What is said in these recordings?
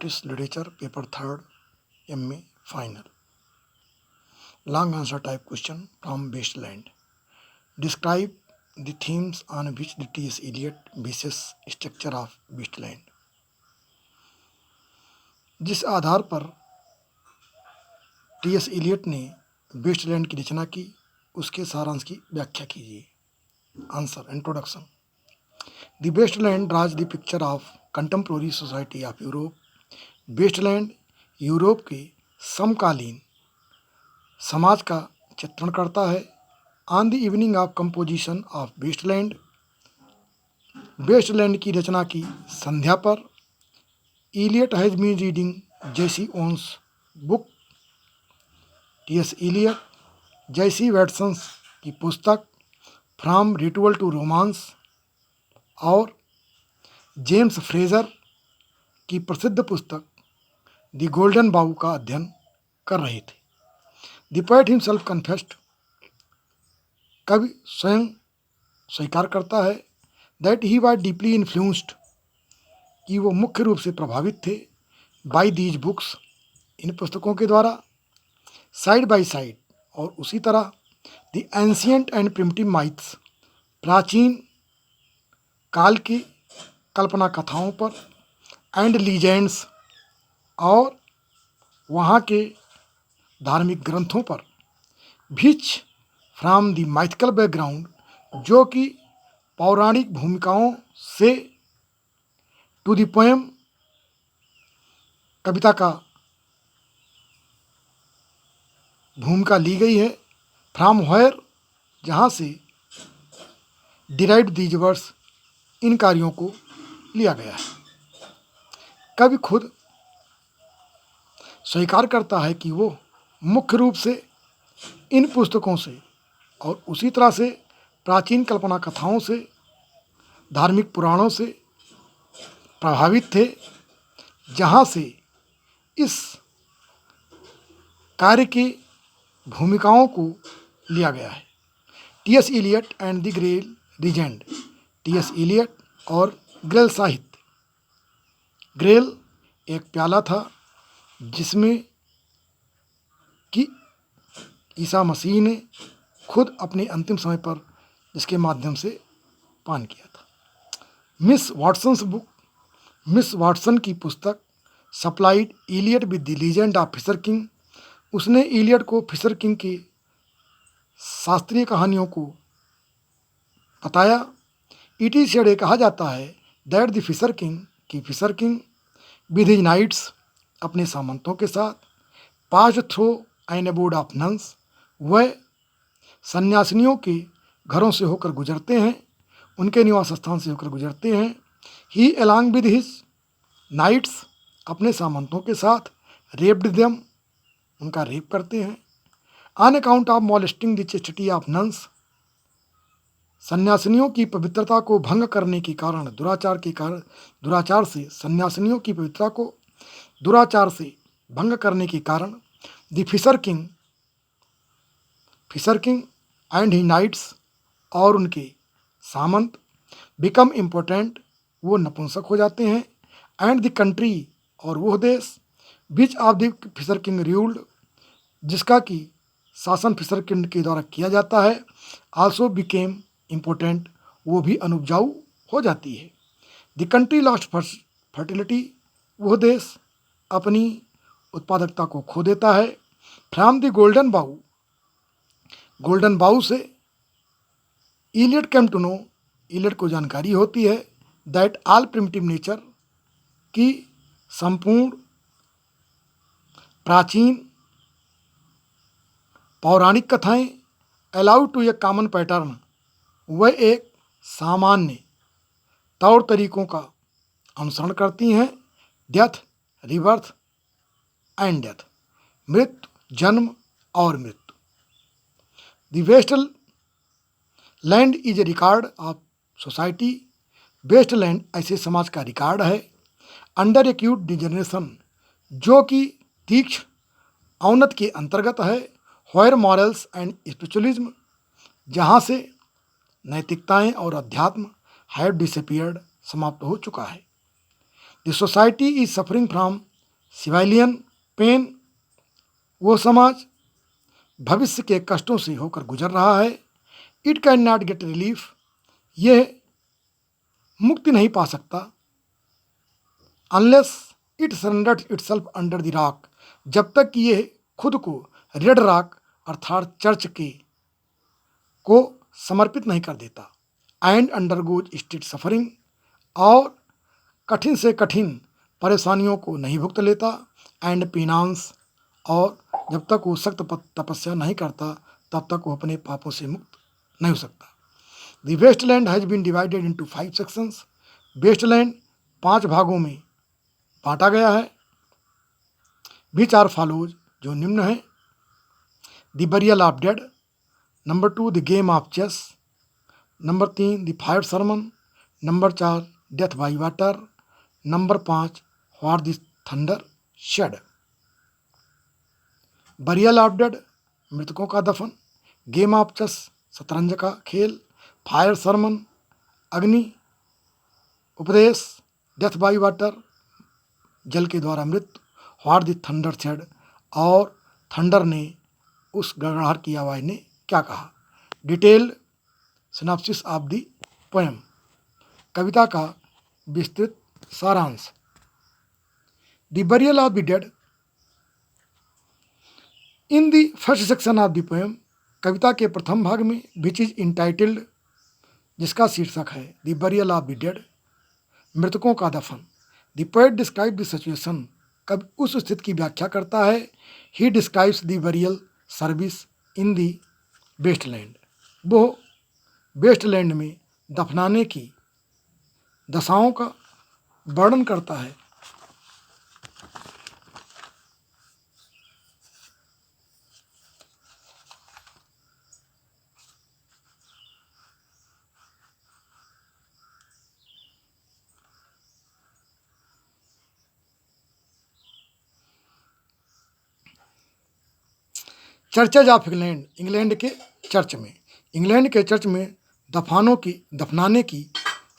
British Literature, Paper 3rd, MA Final. Long answer type question from Wasteland. Describe the themes on which the T.S. Eliot bases structure of Wasteland. जिस आधार पर T.S.. Elliott ने Westland की रचना की, उसके सारांश की व्याख्या कीजिए. Answer. Introduction. The Waste Land draws the picture of contemporary society of Europe. Waste Land Europe के समकालीन समाज का चित्रण करता है. On the evening of composition of Waste Land. Waste Land की रचना की संध्या पर Eliot has been reading Jessie Weston's book. T S. Eliot Jessie वैटसन की पुस्तक फ्रॉम रिचुअल टू रोमांस और जेम्स फ्रेजर की प्रसिद्ध पुस्तक द गोल्डन बाउ का अध्ययन कर रहे थे. The poet himself confessed. कवि स्वयं स्वीकार करता है that he was deeply influenced, कि वो मुख्य रूप से प्रभावित थे बाय दीज बुक्स, इन पुस्तकों के द्वारा. साइड बाय साइड, और उसी तरह द एंशियंट एंड प्रिमिटिव माइथ्स, प्राचीन काल की कल्पना कथाओं पर, एंड लीजेंड्स, और वहाँ के धार्मिक ग्रंथों पर, which from the mythical background, जो कि पौराणिक भूमिकाओं से, टू द पोएम, कविता का भूमिका ली गई है. फ्रॉम व्हेयर, जहाँ से, डिराइव्ड दीज वर्ड्स, इन कार्यों को लिया गया है. कवि खुद स्वीकार करता है कि वो मुख्य रूप से इन पुस्तकों से और उसी तरह से प्राचीन कल्पना कथाओं से, धार्मिक पुराणों से प्रभावित थे, जहाँ से इस कार्य की भूमिकाओं को लिया गया है. T S. Eliot and the Grail legend. T S. Eliot और ग्रेल साहित्य. ग्रेल एक प्याला था जिसमें कि ईसा मसीह ने खुद अपने अंतिम समय पर जिसके माध्यम से पान किया था. Miss Watson's book. Miss Watson की पुस्तक supplied Eliot with the legend of Fisher king. उसने एलियट को फिशर किंग की शास्त्रीय कहानियों को बताया. इट इज सेड, कहा जाता है, दैट द फिशर किंग, की Fisher King with his knights, अपने सामंतों के साथ, pass through an abode of nuns, वह सन्यासिनियों के घरों से होकर गुजरते हैं, उनके निवास स्थान से होकर गुजरते हैं. ही अलॉन्ग विद हिज नाइट्स, अपने सामंतों के साथ, रेप्ड देम, उनका रेप करते हैं. On account of molesting the chastity of nuns, सन्यासिनियों की पवित्रता को भंग करने के कारण, दुराचार से सन्यासिनियों की पवित्रता को दुराचार से भंग करने के कारण, the Fisher King and he knights, और उनके सामंत, बिकम इम्पोर्टेंट, वो नपुंसक हो जाते हैं. एंड द कंट्री, और वह देश, which of the Fisher King ruled, जिसका कि शासन फिशर किंग के द्वारा किया जाता है, आल्सो बिकेम इम्पोर्टेंट, वो भी अनुपजाऊ हो जाती है. द कंट्री लॉस्ट फर्टिलिटी, वह देश अपनी उत्पादकता को खो देता है. From the Golden Bough, Golden Bough से Eliot came to know, Eliot को जानकारी होती है, दैट ऑल प्रिमिटिव नेचर, की संपूर्ण प्राचीन पौराणिक कथाएं, allow to a common pattern, वह एक सामान्य तौर तरीकों का अनुसरण करती हैं. डेथ, रिबर्थ एंड डेथ, मृत्यु, जन्म और मृत्यु. द वेस्ट लैंड is a record of society. वेस्ट लैंड ऐसे समाज का रिकॉर्ड है. अंडर एक्यूट डिजनरेशन, जो कि तीक्ष्ण अवनत के अंतर्गत है. व्हेयर मॉरल्स एंड स्पिरिचुअलिज्म, जहाँ से नैतिकताएं और अध्यात्म हैव डिसअपियर्ड, समाप्त हो चुका है. The society is suffering from civilian pain, वो समाज भविष्य के कष्टों से होकर गुजर रहा है। It can not get relief, यह मुक्ति नहीं पा सकता। Unless it surrenders itself under the rock, जब तक कि यह खुद को रेड रॉक अर्थात चर्च के को समर्पित नहीं कर देता। एंड अंडरगोज स्टेट सफरिंग, और कठिन से कठिन परेशानियों को नहीं भुगत लेता। एंड पिनांस, और जब तक वो सख्त तपस्या नहीं करता तब तक वो अपने पापों से मुक्त नहीं हो सकता। The Waste Land has been divided into 5 sections, Waste Land 5 भागों में बांटा गया है। विच आर फॉलोज, जो निम्न है। The burial of dead, number 2 the game of chess, number 3 the fire sermon, number 4 death by water, number 5 what the thunder said. Burial of dead, मृतकों का दफन। गेम ऑफ चेस, शतरंज का खेल। Fire Sarman, अग्नि उपदेश। डेथ बाई वाटर, जल के द्वारा मृत्यु। व्हाट द थंडर शेड, और थंडर ने, उस गड़गड़ाहट की आवाज़ ने क्या कहा। Detailed synopsis of the poem, कविता का विस्तृत सारांश। The burial of the dead, in the first section of the poem, कविता के प्रथम भाग में, विच इज इंटाइटल्ड, जिसका शीर्षक है the burial of the dead, मृतकों का दफन। The poet describe the situation, कब उस स्थिति की व्याख्या करता है। He describes the burial service in the Waste Land, वो वेस्टलैंड में दफनाने की दशाओं का वर्णन करता है। चर्चेज ऑफ इंग्लैंड, इंग्लैंड के चर्च में, इंग्लैंड के चर्च में दफनाने की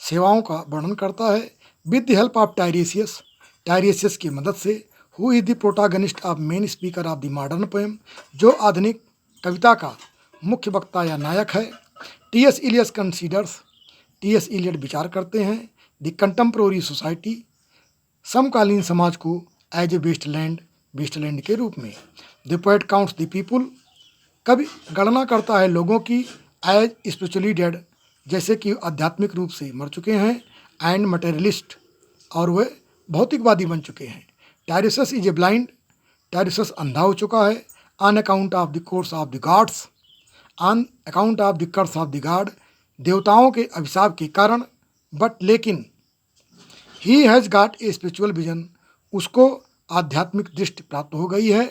सेवाओं का वर्णन करता है। With the help of Tiresias, Tiresias की मदद से। Who is the protagonist of main speaker of the modern poem, जो आधुनिक कविता का मुख्य वक्ता या नायक है। T S. Eliot considers, T S. Eliot विचार करते हैं। द कंटेम्प्रोरी सोसाइटी, समकालीन समाज को एज ए वेस्टलैंड, वेस्टलैंड के रूप में। The poet counts the people, कवि गणना करता है लोगों की। एज स्पिरिचुअली डेड, जैसे कि आध्यात्मिक रूप से मर चुके हैं। एंड मटेरियलिस्ट, और वे भौतिकवादी बन चुके हैं। टायरेसियस इज ए ब्लाइंड, टायरेसियस अंधा हो चुका है। On account of the course of the gods, on account of the curse of the god, देवताओं के अभिशाप के कारण। बट लेकिन, he has got a spiritual vision, उसको आध्यात्मिक दृष्टि प्राप्त हो गई है।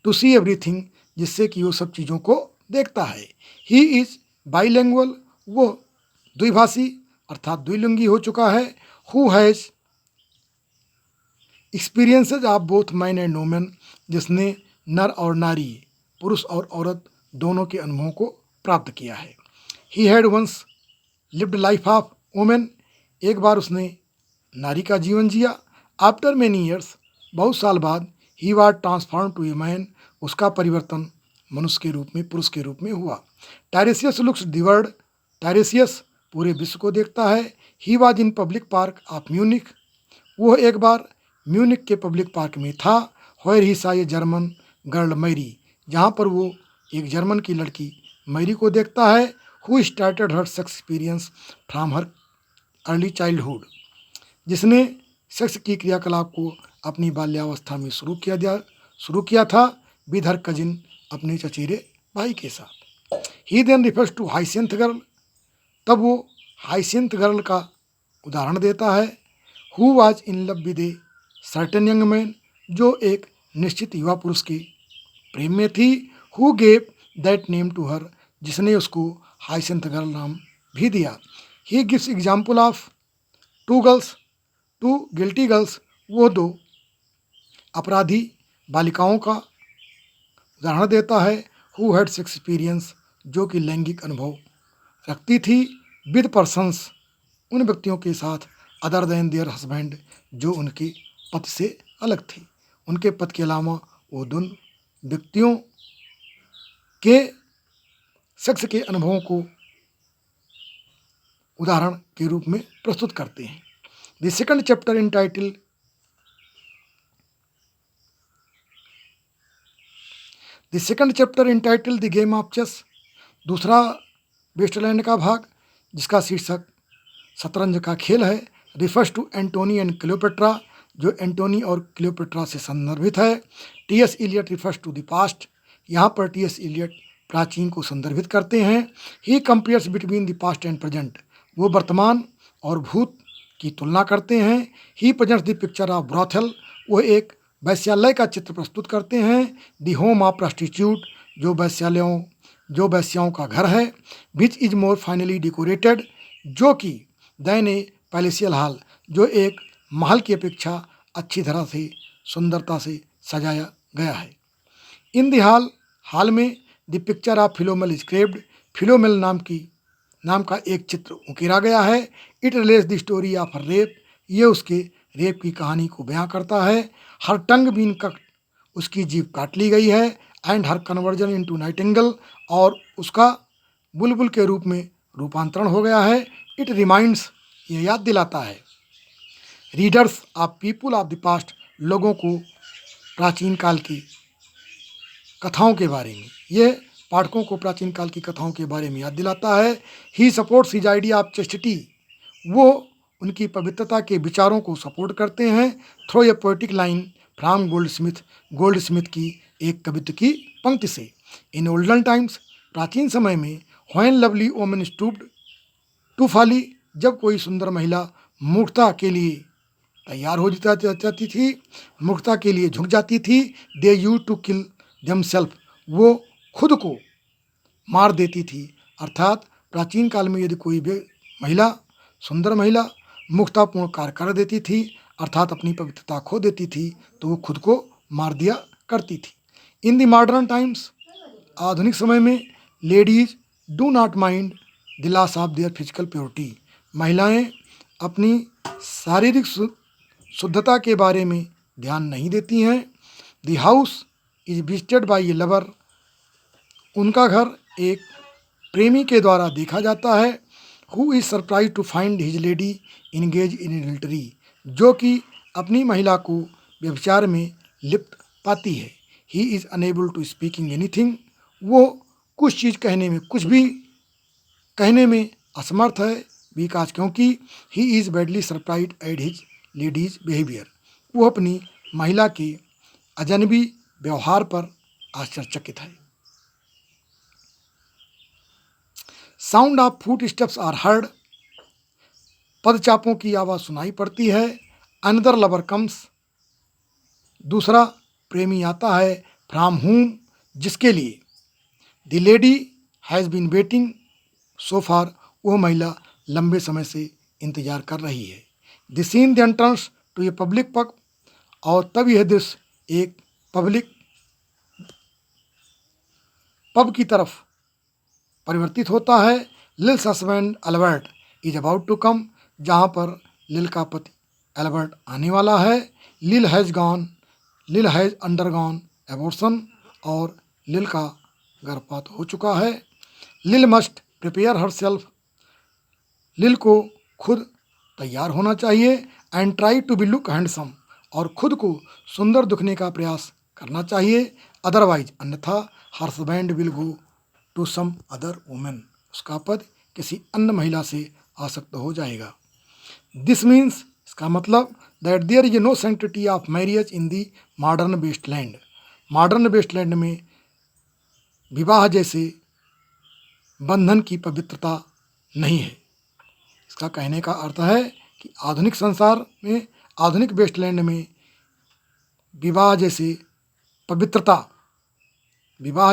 टू सी एवरीथिंग, जिससे कि वो सब चीज़ों को देखता है। ही इज बाईलैंग्वेज, वो द्विभाषी अर्थात द्विलिंगी हो चुका है। Who has experiences of both man and women, जिसने नर और नारी, पुरुष और औरत दोनों के अनुभवों को प्राप्त किया है। He had once lived life of women, एक बार उसने नारी का जीवन जिया। आफ्टर मेनी ईयर्स, बहुत साल बाद। He was transform to a man, उसका परिवर्तन मनुष्य के रूप में, पुरुष के रूप में हुआ। टायरेसियस लुक्स द वर्ल्ड, टायरेसियस पूरे विश्व को देखता है। He was in public park of Munich, वो एक बार म्यूनिक के पब्लिक पार्क में था। वेयर ही सा ए जर्मन गर्ल मैरी, जहाँ पर वो एक जर्मन की लड़की मैरी को देखता है। Who started her sex experience from her early childhood, जिसने सेक्स की क्रियाकलाप को अपनी बाल्यावस्था में शुरू किया था विद हर कजिन, अपने चचेरे भाई के साथ। He then refers to hyacinth girl, तब वो हाइसिंथ गर्ल का उदाहरण देता है। Who was in love with a certain young man, जो एक निश्चित युवा पुरुष के प्रेम में थी। Who gave that name to her, जिसने उसको हाइसिंथ गर्ल नाम भी दिया। He gives example of two girls, two guilty girls, वो दो अपराधी बालिकाओं का उदाहरण देता है। हु हैड सेक्स एक्सपीरियंस, जो कि लैंगिक अनुभव रखती थी। विद पर्सन्स, उन व्यक्तियों के साथ। अदर देन देयर हस्बैंड, जो उनके पति से अलग थे। उनके पद के अलावा वो दोनों व्यक्तियों के शख्स के अनुभवों को उदाहरण के रूप में प्रस्तुत करते हैं। The second chapter entitled the game of chess, दूसरा वेस्टलैंड का भाग जिसका शीर्षक शतरंज का खेल है, refers to Antony and Cleopatra, जो एंटोनी और क्लियोपेट्रा से संदर्भित है। T S. Eliot refers to the past, यहाँ पर टी.एस. इलियट प्राचीन को संदर्भित करते हैं। He compares between the past and present, वो वर्तमान और भूत की तुलना करते हैं। He presents the picture of brothel, वो एक वैश्यालय का चित्र प्रस्तुत करते हैं। द होम ऑफ प्रस्टिट्यूट, जो वैश्याओं का घर है। Which is more finally decorated, जो कि दैन ए पैलेसियल हॉल, जो एक महल की अपेक्षा अच्छी तरह से सुंदरता से सजाया गया है। इन द हाल में द पिक्चर ऑफ फिलोमेल स्क्रेप्ड, फिलोमेल नाम का एक चित्र उकेरा गया है। It relates the story of rape, ये उसके रेप की कहानी को बयां करता है। हर टंग बीन कट, उसकी जीभ काट ली गई है। And her conversion into Nightingale, और उसका बुलबुल के रूप में रूपांतरण हो गया है। इट रिमाइंड्स, ये याद दिलाता है readers of people of the past, लोगों को प्राचीन काल की कथाओं के बारे में, ये पाठकों को प्राचीन काल की कथाओं के बारे में याद दिलाता है। He supports his idea of chastity, वो उनकी पवित्रता के विचारों को सपोर्ट करते हैं। Throw a poetic line from Goldsmith की एक कवित्व की पंक्ति से। इन ओल्डन टाइम्स, प्राचीन समय में, when lovely women stooped to folly, जब कोई सुंदर महिला मूर्खता के लिए तैयार हो जाती थी, मूर्खता के लिए झुक जाती थी। They used to kill themselves, वो खुद को मार देती थी। अर्थात प्राचीन काल में यदि कोई सुंदर महिला मूर्खतापूर्ण कार्य कर देती थी, अर्थात अपनी पवित्रता खो देती थी, तो वो खुद को मार दिया करती थी। इन द मॉडर्न टाइम्स, आधुनिक समय में, ladies do not mind the loss of their physical purity, महिलाएं अपनी शारीरिक शुद्धता के बारे में ध्यान नहीं देती हैं। The house is visited by a lover, उनका घर एक प्रेमी के द्वारा देखा जाता है। Who is surprise to find his lady engage in adultery, जो कि अपनी महिला को व्यभिचार में लिप्त पाती है। He is unable to speaking anything, वो कुछ भी कहने में असमर्थ है, बिकॉज क्योंकि he is badly surprise at his ladies behaviour, वो अपनी महिला के अजनबी व्यवहार पर आश्चर्यचकित है। Sound of foot steps are heard, पदचापों की आवाज़ सुनाई पड़ती है। अनदर लवर कम्स, दूसरा प्रेमी आता है। फ्रॉम हुम, जिसके लिए। The lady has been waiting so far, वो महिला लंबे समय से इंतजार कर रही है। The scene then turns to a public pub, और तब यह दृश्य एक पब्लिक पब की तरफ परिवर्तित होता है। Lil's husband Albert is about to come, जहाँ पर लिल का पति अल्बर्ट आने वाला है। लिल हैज़ अंडरगॉन एबॉर्शन, और लिल का गर्भपात हो चुका है। लिल मस्ट प्रिपेयर हर सेल्फ, लिल को खुद तैयार होना चाहिए। And try to be look handsome, और खुद को सुंदर दिखने का प्रयास करना चाहिए। अदरवाइज, अन्यथा, her husband will go to some other women, उसका पद किसी अन्य महिला से आसक्त हो जाएगा। दिस मीन्स, इसका मतलब, that there is no sanctity of marriage in the modern Waste Land, modern Waste Land में विवाह जैसे बंधन की पवित्रता नहीं है। इसका कहने का अर्थ है कि आधुनिक संसार में, आधुनिक वेस्टलैंड में विवाह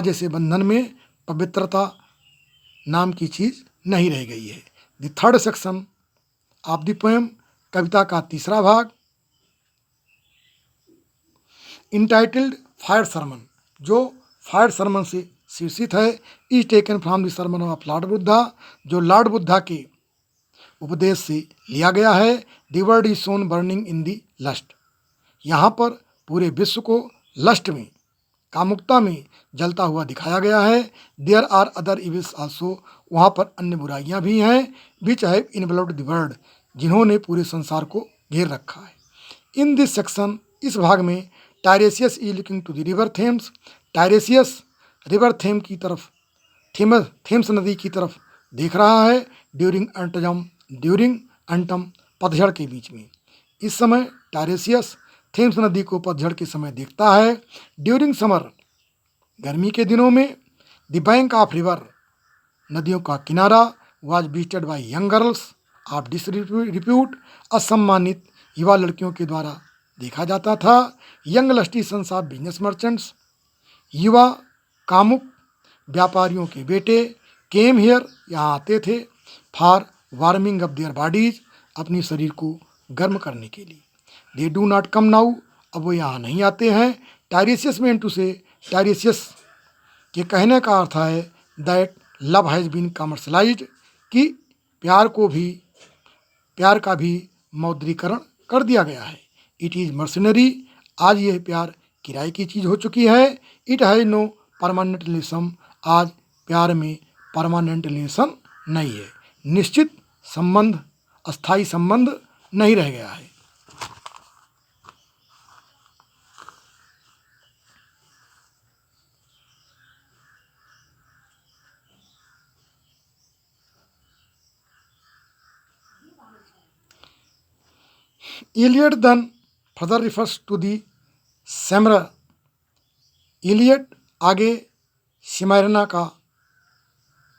जैसे बंधन में पवित्रता नाम की चीज़ नहीं रह गई है। The third section of the poem, कविता का तीसरा भाग, इंटाइटल्ड फायर सरमन, जो फायर सरमन से शीर्षित है। Is taken from the sermon of Lord Buddha, जो लॉर्ड बुद्धा के उपदेश से लिया गया है। The word is shown burning in the lust, यहाँ पर पूरे विश्व को लस्ट में, कामुकता में जलता हुआ दिखाया गया है। There are other evils also, वहाँ पर अन्य बुराइयाँ भी हैं, which have involved the world, जिन्होंने पूरे संसार को घेर रखा है। इन दिस सेक्शन, इस भाग में, Tiresias is looking to the river Thames, Tiresias river Thames की तरफ, थेम्स नदी की तरफ देख रहा है। ड्यूरिंग अंटम, पतझड़ के बीच में। इस समय टायरेसियस थेम्स नदी को पतझड़ के समय देखता है। ड्यूरिंग समर, गर्मी के दिनों में, द बैंक ऑफ रिवर, नदियों का किनारा, was visited by young girls of disrepute, असम्मानित युवा लड़कियों के द्वारा देखा जाता था। Young lusty sons of business merchants, युवा कामुक व्यापारियों के बेटे, केम हियर, यहाँ आते थे, for warming up their bodies, अपनी शरीर को गर्म करने के लिए। They do not come now, अब वो यहाँ नहीं आते हैं। टायरेसियस में टू से, टायरेसियस के कहने का अर्थ है that love has been commercialized, कि प्यार का भी मौद्रीकरण कर दिया गया है। इट इज़ मर्सनरी, आज यह प्यार किराए की चीज़ हो चुकी है। It has no permanent relation, आज प्यार में परमानेंट रिलेशन नहीं है, निश्चित संबंध, अस्थाई संबंध नहीं रह गया है। Eliot then further refers to the Smyrna, Eliot आगे सिमरना का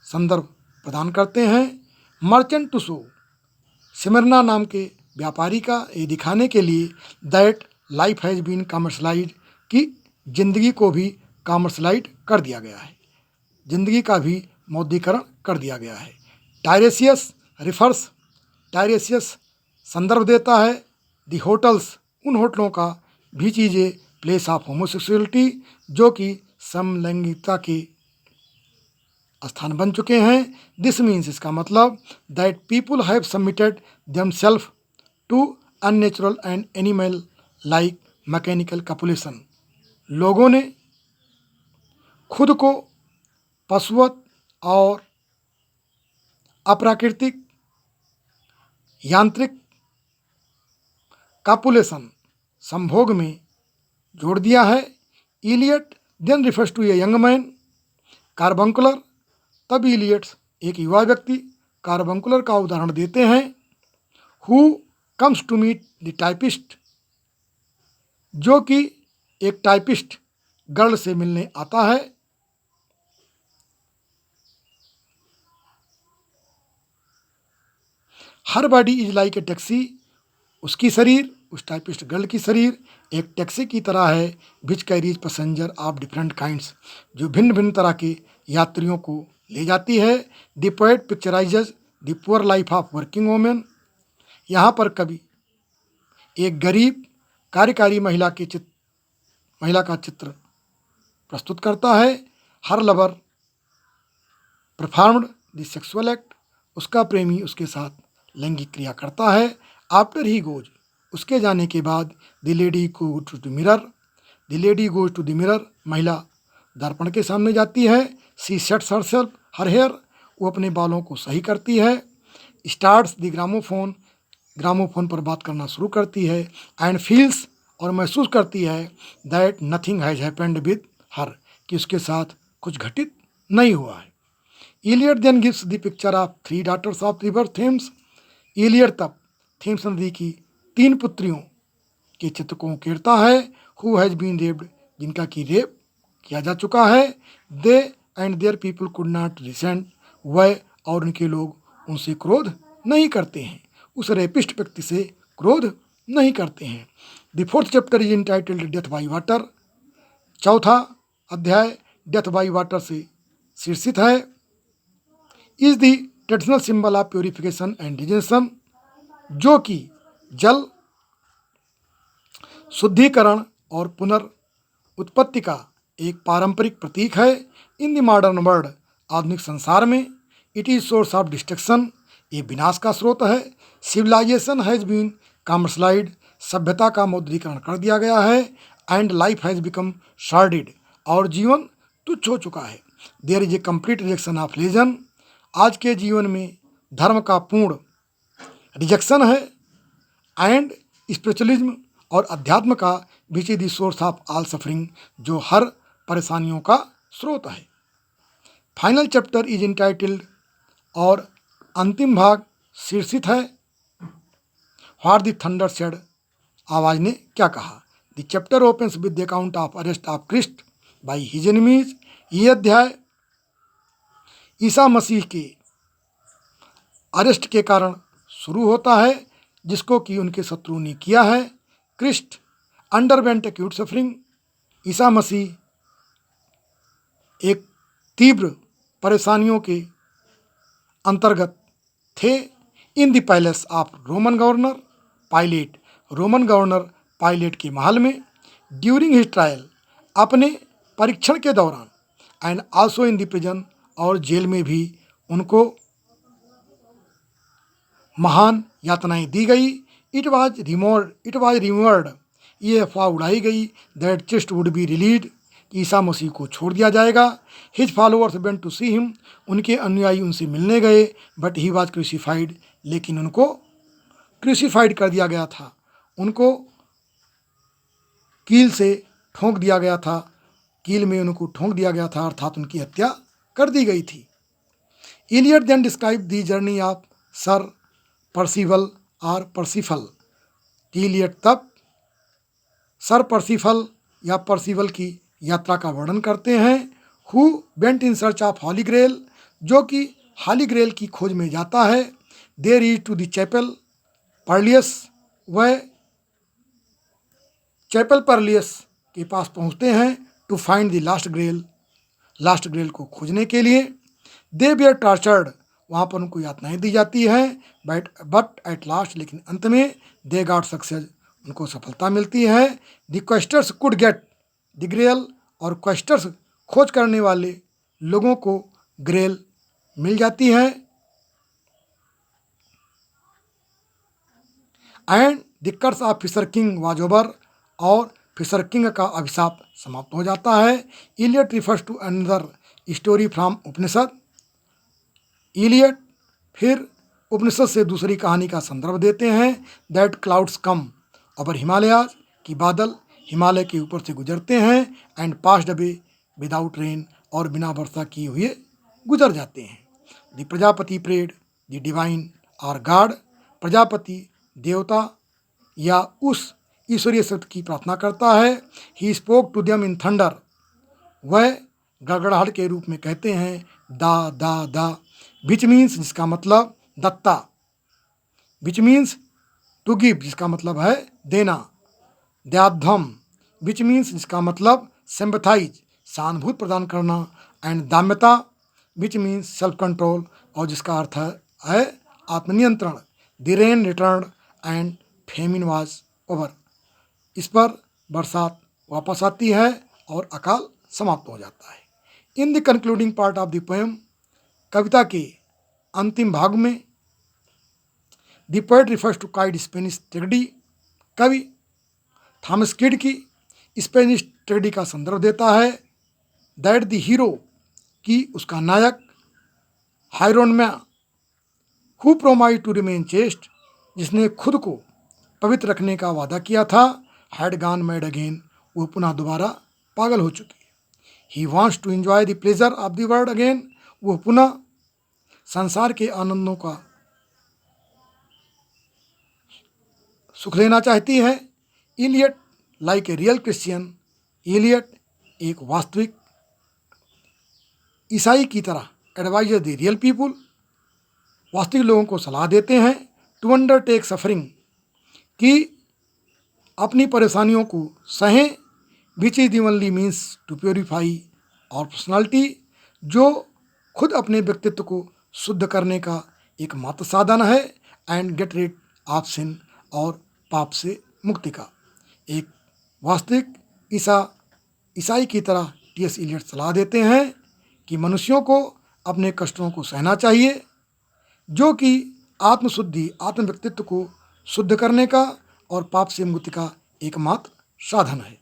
संदर्भ प्रदान करते हैं। मर्चेंट टू शो, सिमरना नाम के व्यापारी का ये दिखाने के लिए that life has been commercialized, कि जिंदगी को भी कमर्शलाइज कर दिया गया है, जिंदगी का भी मौद्रीकरण कर दिया गया है। टायरेसियस रिफर्स, टायरेसियस संदर्भ देता है दी होटल्स, उन होटलों का भी चीज़ें, प्लेस ऑफ होमोसेक्सुअलिटी, जो कि समलैंगिकता के स्थान बन चुके हैं। दिस मीन्स, इसका मतलब, that people have submitted themselves to unnatural and animal like mechanical copulation, लोगों ने खुद को पशुवत और अप्राकृतिक यांत्रिक कापुलेशन, संभोग में जोड़ दिया है। Eliot then refers to a young man, carbuncular, तब इलियट्स एक युवा व्यक्ति कार्बंकुलर का उदाहरण देते हैं। Who comes to meet the typist, जो कि एक टाइपिस्ट गर्ल से मिलने आता है। Her body is like a taxi, उसकी शरीर, उस टाइपिस्ट गर्ल की शरीर एक टैक्सी की तरह है। Which carries passenger of different kinds, जो भिन्न भिन्न तरह के यात्रियों को ले जाती है। The poet picturises the poor life of working women, यहाँ पर कवि एक गरीब कार्यकारी महिला का चित्र प्रस्तुत करता है। Her lover performed the sexual act, उसका प्रेमी उसके साथ लैंगिक क्रिया करता है। आफ्टर ही गोज, उसके जाने के बाद, the lady go to the mirror, the lady goes to the mirror, महिला दर्पण के सामने जाती है। She sets herself her hair, वो अपने बालों को सही करती है। स्टार्ट्स द ग्रामोफोन, ग्रामोफोन पर बात करना शुरू करती है। एंड फील्स, और महसूस करती है, that nothing has happened with her, कि उसके साथ कुछ घटित नहीं हुआ है। Eliot then gives the picture of three daughters of river Thames, Eliot तब थेम्स नदी की 3 पुत्रियों के चित्र को उकेरता है। हु हैज़ बीन रेप्ड, जिनका कि रेप किया जा चुका है। They and their people could not resent, वह और उनके लोग उनसे क्रोध नहीं करते हैं, उस रेपिस्ट व्यक्ति से क्रोध नहीं करते हैं। The 4th chapter is entitled death by water, 4था अध्याय डेथ बाई वाटर से शीर्षित है। Is the traditional symbol of purification and digestion, जो कि जल शुद्धिकरण और पुनर्उत्पत्ति का एक पारंपरिक प्रतीक है। इन द मॉडर्न वर्ल्ड, आधुनिक संसार में, it is source of destruction, ये विनाश का स्रोत है। सिविलाइजेशन हैज़ बीन कमर्शलाइज्ड, सभ्यता का मौद्रीकरण कर दिया गया है। And life has become sordid, और जीवन तुच्छ हो चुका है। There is a complete rejection of religion, आज के जीवन में धर्म का पूर्ण रिजेक्शन है। एंड स्पिरिचुअलिज्म, और अध्यात्म का विच is the source of all suffering, जो हर परेशानियों का स्रोत है। फाइनल चैप्टर इज इंटाइटल्ड, और अंतिम भाग शीर्षित है व्हाट द थंडर सेड, आवाज ने क्या कहा। The chapter opens with the account of arrest of Christ by his enemies. ये अध्याय ईसा मसीह के अरेस्ट के कारण शुरू होता है, जिसको कि उनके शत्रुओं ने किया है। Christ underwent acute suffering, Isa Masih एक तीव्र परेशानियों के अंतर्गत थे। In the palace of Roman governor pilot, Roman governor pilot के महल में। ड्यूरिंग हिज ट्रायल, अपने परीक्षण के दौरान। And also in the prison, और जेल में भी उनको महान यातनाएं दी गई। इट वाज रिमोर्ड, ये अफवाह उड़ाई गई that Christ would be released, ईसा मसीह को छोड़ दिया जाएगा। His followers went to see him, उनके अनुयायी उनसे मिलने गए। बट ही वाज क्रूसिफाइड, लेकिन उनको क्रूसिफाइड कर दिया गया था, उनको कील से ठोंक दिया गया था, कील में उनको ठोंक दिया गया था, अर्थात उनकी हत्या कर दी गई थी। Eliot then describe the journey of Sir Percival और पर्सिफल। इलियट तब सर पर्सिफल या पर्सिवल की यात्रा का वर्णन करते हैं। Who went in search of holy grail, जो कि हॉली ग्रेल की खोज में जाता है। There is to the chapel perilous, वह चैपल पर्लियस के पास पहुंचते हैं to find the last grail को खोजने के लिए। दे बियर टॉर्चर्ड, वहाँ पर उनको यातनाएं दी जाती हैं। बट एट लास्ट, लेकिन अंत में दे गॉट सक्सेस, उनको सफलता मिलती है। The questers could get the grail, और क्वेस्टर्स खोज करने वाले लोगों को ग्रेल मिल जाती है। And the curse of Fisher King was over, और फिशर किंग का अभिशाप समाप्त हो जाता है। Eliot refers to another story from Upanishad, Eliot फिर उपनिषद से दूसरी कहानी का संदर्भ देते हैं। That clouds come over Himalayas, कि बादल हिमालय के ऊपर से गुजरते हैं। And passed away without rain, और बिना वर्षा किए हुए गुजर जाते हैं। The Prajapati prayed the divine और गॉड, प्रजापति देवता या उस ईश्वरीय शब्द की प्रार्थना करता है। He spoke to them in thunder, वह गड़गड़ाहट के रूप में कहते हैं दा दा दा, विच मीन्स, जिसका मतलब Datta, which means to give, जिसका मतलब है देना। दयाध्वम, विच मीन्स, जिसका मतलब सिंपैथाइज, सहानुभूति प्रदान करना। एंड दाम्यता, विच मीन्स सेल्फ कंट्रोल, और जिसका अर्थ है आत्मनियंत्रण। The rain return and famine was over, इस पर बरसात वापस आती है और अकाल समाप्त हो जाता है। In the concluding part of the poem, कविता के अंतिम भाग में, the poet refers to Kyd Spanish tragedy, कवि थॉमस किड की स्पेनिश ट्रेजेडी का संदर्भ देता है। दैट द हीरो, की उसका नायक Hieronymo, who promise to remain chaste, जिसने खुद को पवित्र रखने का वादा किया था। हैड गॉन मैड अगेन, वो पुनः दोबारा पागल हो चुकी है। He wants to enjoy the pleasure of the world again, वो पुनः संसार के आनंदों का सुख लेना चाहती है। Eliot like a real Christian, इलियट एक वास्तविक ईसाई की तरह एडवाइजर द रियल पीपुल, वास्तविक लोगों को सलाह देते हैं। टू अंडरटेक सफरिंग, कि अपनी परेशानियों को सहें। Which is the only means to purify और पर्सनालिटी, जो खुद अपने व्यक्तित्व को शुद्ध करने का एक मात्र साधन है। And get rid of sin, और पाप से मुक्ति का। एक वास्तविक ईसाई की तरह टी.एस. इलियट सलाह देते हैं कि मनुष्यों को अपने कष्टों को सहना चाहिए, जो कि आत्मशुद्धि, आत्म व्यक्तित्व को शुद्ध करने का और पाप से मुक्ति का एकमात्र साधन है।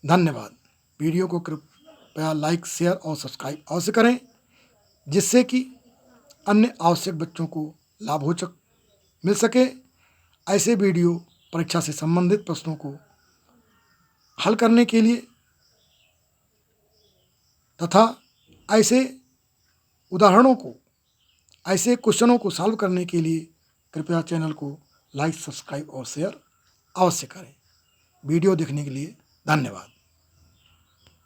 धन्यवाद। वीडियो को कृपया लाइक, शेयर और सब्सक्राइब अवश्य करें, जिससे कि अन्य आवश्यक बच्चों को लाभ मिल सके। ऐसे वीडियो परीक्षा से संबंधित प्रश्नों को हल करने के लिए तथा ऐसे उदाहरणों को, ऐसे क्वेश्चनों को सॉल्व करने के लिए कृपया चैनल को लाइक, सब्सक्राइब और शेयर अवश्य करें। वीडियो देखने के लिए धन्यवाद।